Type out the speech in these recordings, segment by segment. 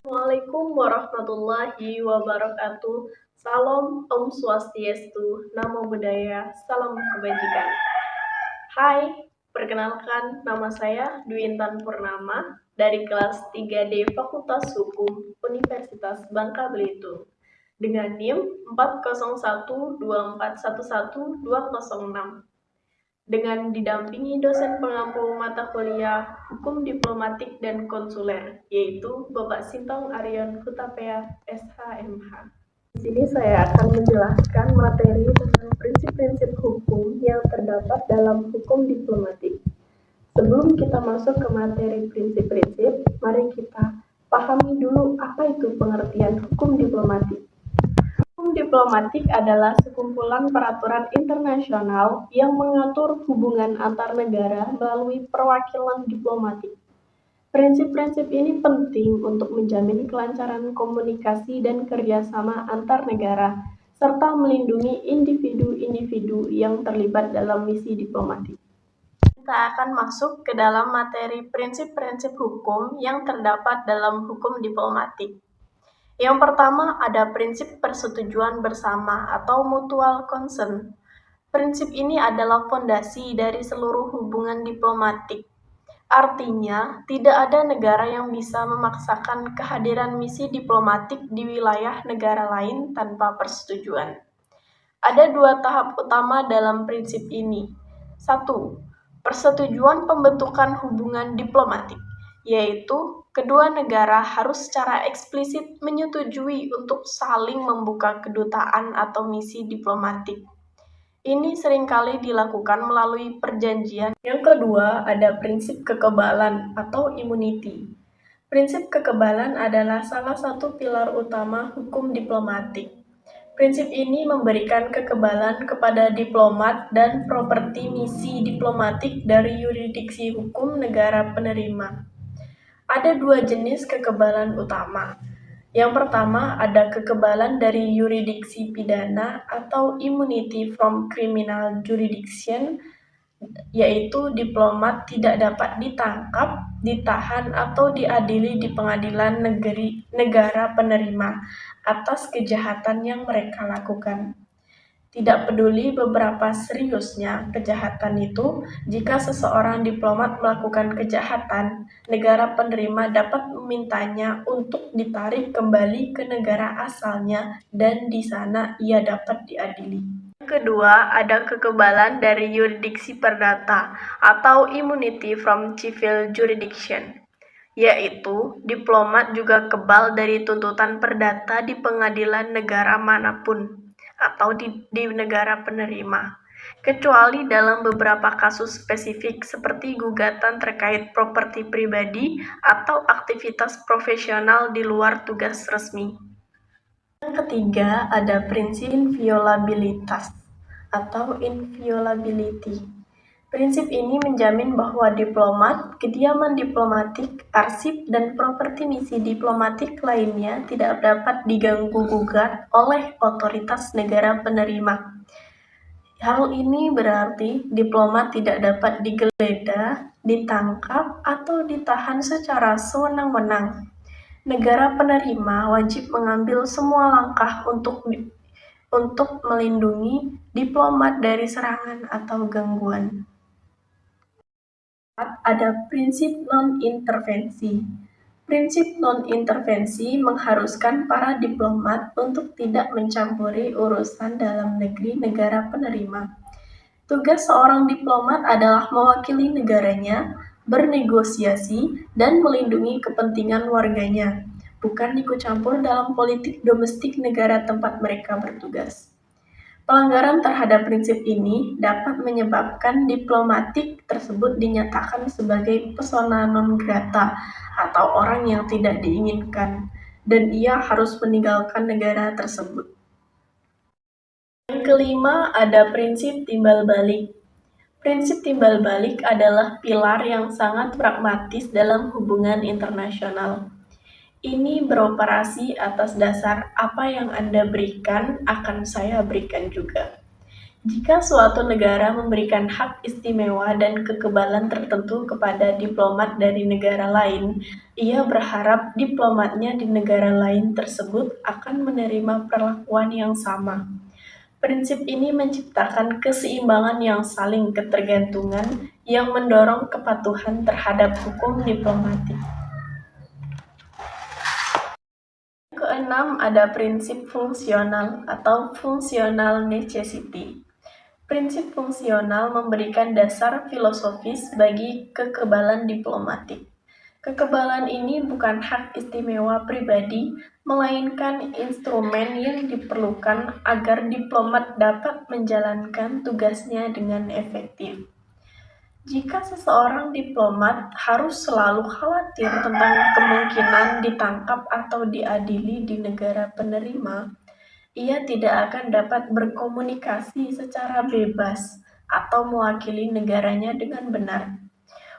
Assalamualaikum warahmatullahi wabarakatuh. Salam Om Swastiastu, Namo Buddhaya, Salam Kebajikan. Hai, perkenalkan nama saya Dwi Intan Purnama dari kelas 3D Fakultas Hukum Universitas Bangka Belitung dengan NIM 40124111206 dengan didampingi dosen pengampu mata kuliah Hukum Diplomatik dan Konsuler, yaitu Bapak Sintong Aryon Hutapea, SHMH. Di sini saya akan menjelaskan materi tentang prinsip-prinsip hukum yang terdapat dalam hukum diplomatik. Sebelum kita masuk ke materi prinsip-prinsip, mari kita pahami dulu apa itu pengertian hukum diplomatik. Hukum diplomatik adalah sekumpulan peraturan internasional yang mengatur hubungan antar negara melalui perwakilan diplomatik. Prinsip-prinsip ini penting untuk menjamin kelancaran komunikasi dan kerjasama antar negara, serta melindungi individu-individu yang terlibat dalam misi diplomatik. Kita akan masuk ke dalam materi prinsip-prinsip hukum yang terdapat dalam hukum diplomatik. Yang pertama ada prinsip persetujuan bersama atau mutual consent. Prinsip ini adalah fondasi dari seluruh hubungan diplomatik. Artinya, tidak ada negara yang bisa memaksakan kehadiran misi diplomatik di wilayah negara lain tanpa persetujuan. Ada dua tahap utama dalam prinsip ini. 1. Persetujuan pembentukan hubungan diplomatik, yaitu kedua negara harus secara eksplisit menyetujui untuk saling membuka kedutaan atau misi diplomatik. Ini seringkali dilakukan melalui perjanjian. Yang kedua, ada prinsip kekebalan atau immunity. Prinsip kekebalan adalah salah satu pilar utama hukum diplomatik. Prinsip ini memberikan kekebalan kepada diplomat dan properti misi diplomatik dari yurisdiksi hukum negara penerima. Ada dua jenis kekebalan utama. Yang pertama ada kekebalan dari yurisdiksi pidana atau immunity from criminal jurisdiction, yaitu diplomat tidak dapat ditangkap, ditahan, atau diadili di pengadilan negara penerima atas kejahatan yang mereka lakukan. Tidak peduli beberapa seriusnya kejahatan itu, jika seseorang diplomat melakukan kejahatan, negara penerima dapat memintanya untuk ditarik kembali ke negara asalnya dan di sana ia dapat diadili. Kedua, ada kekebalan dari yurisdiksi perdata atau immunity from civil jurisdiction, yaitu diplomat juga kebal dari tuntutan perdata di pengadilan negara manapun atau di negara penerima, kecuali dalam beberapa kasus spesifik seperti gugatan terkait properti pribadi atau aktivitas profesional di luar tugas resmi. Yang ketiga, ada prinsip inviolabilitas atau inviolability. Prinsip ini menjamin bahwa diplomat, kediaman diplomatik, arsip, dan properti misi diplomatik lainnya tidak dapat diganggu-gugat oleh otoritas negara penerima. Hal ini berarti diplomat tidak dapat digeledah, ditangkap, atau ditahan secara sewenang-wenang. Negara penerima wajib mengambil semua langkah untuk melindungi diplomat dari serangan atau gangguan. Ada prinsip non-intervensi. Prinsip non-intervensi mengharuskan para diplomat untuk tidak mencampuri urusan dalam negeri negara penerima. Tugas seorang diplomat adalah mewakili negaranya, bernegosiasi, dan melindungi kepentingan warganya, bukan ikut campur dalam politik domestik negara tempat mereka bertugas. Pelanggaran terhadap prinsip ini dapat menyebabkan diplomatik tersebut dinyatakan sebagai persona non grata atau orang yang tidak diinginkan, dan ia harus meninggalkan negara tersebut. Yang kelima, ada prinsip timbal balik. Prinsip timbal balik adalah pilar yang sangat pragmatis dalam hubungan internasional. Ini beroperasi atas dasar apa yang Anda berikan akan saya berikan juga. Jika suatu negara memberikan hak istimewa dan kekebalan tertentu kepada diplomat dari negara lain, ia berharap diplomatnya di negara lain tersebut akan menerima perlakuan yang sama. Prinsip ini menciptakan keseimbangan yang saling ketergantungan yang mendorong kepatuhan terhadap hukum diplomatik. Keenam, ada prinsip fungsional atau functional necessity. Prinsip fungsional memberikan dasar filosofis bagi kekebalan diplomatik. Kekebalan ini bukan hak istimewa pribadi, melainkan instrumen yang diperlukan agar diplomat dapat menjalankan tugasnya dengan efektif. Jika seseorang diplomat harus selalu khawatir tentang kemungkinan ditangkap atau diadili di negara penerima, ia tidak akan dapat berkomunikasi secara bebas atau mewakili negaranya dengan benar.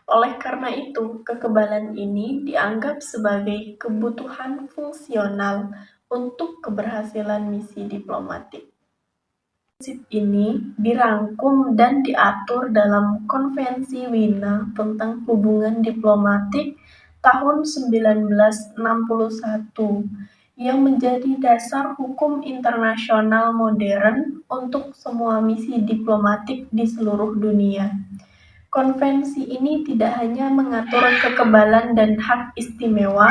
Oleh karena itu, kekebalan ini dianggap sebagai kebutuhan fungsional untuk keberhasilan misi diplomatik. Prinsip ini dirangkum dan diatur dalam Konvensi Wina tentang Hubungan Diplomatik tahun 1961 yang menjadi dasar hukum internasional modern untuk semua misi diplomatik di seluruh dunia. Konvensi ini tidak hanya mengatur kekebalan dan hak istimewa,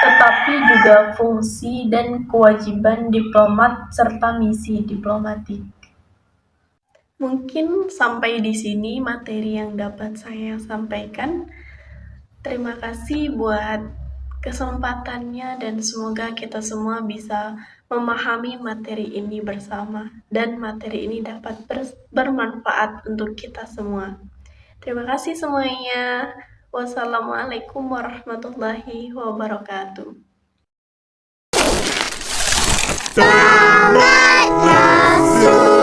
tetapi juga fungsi dan kewajiban diplomat serta misi diplomatik. Mungkin sampai di sini materi yang dapat saya sampaikan. Terima kasih buat kesempatannya dan semoga kita semua bisa memahami materi ini bersama dan materi ini dapat bermanfaat untuk kita semua. Terima kasih semuanya. Wassalamualaikum warahmatullahi wabarakatuh. Selamat masuk.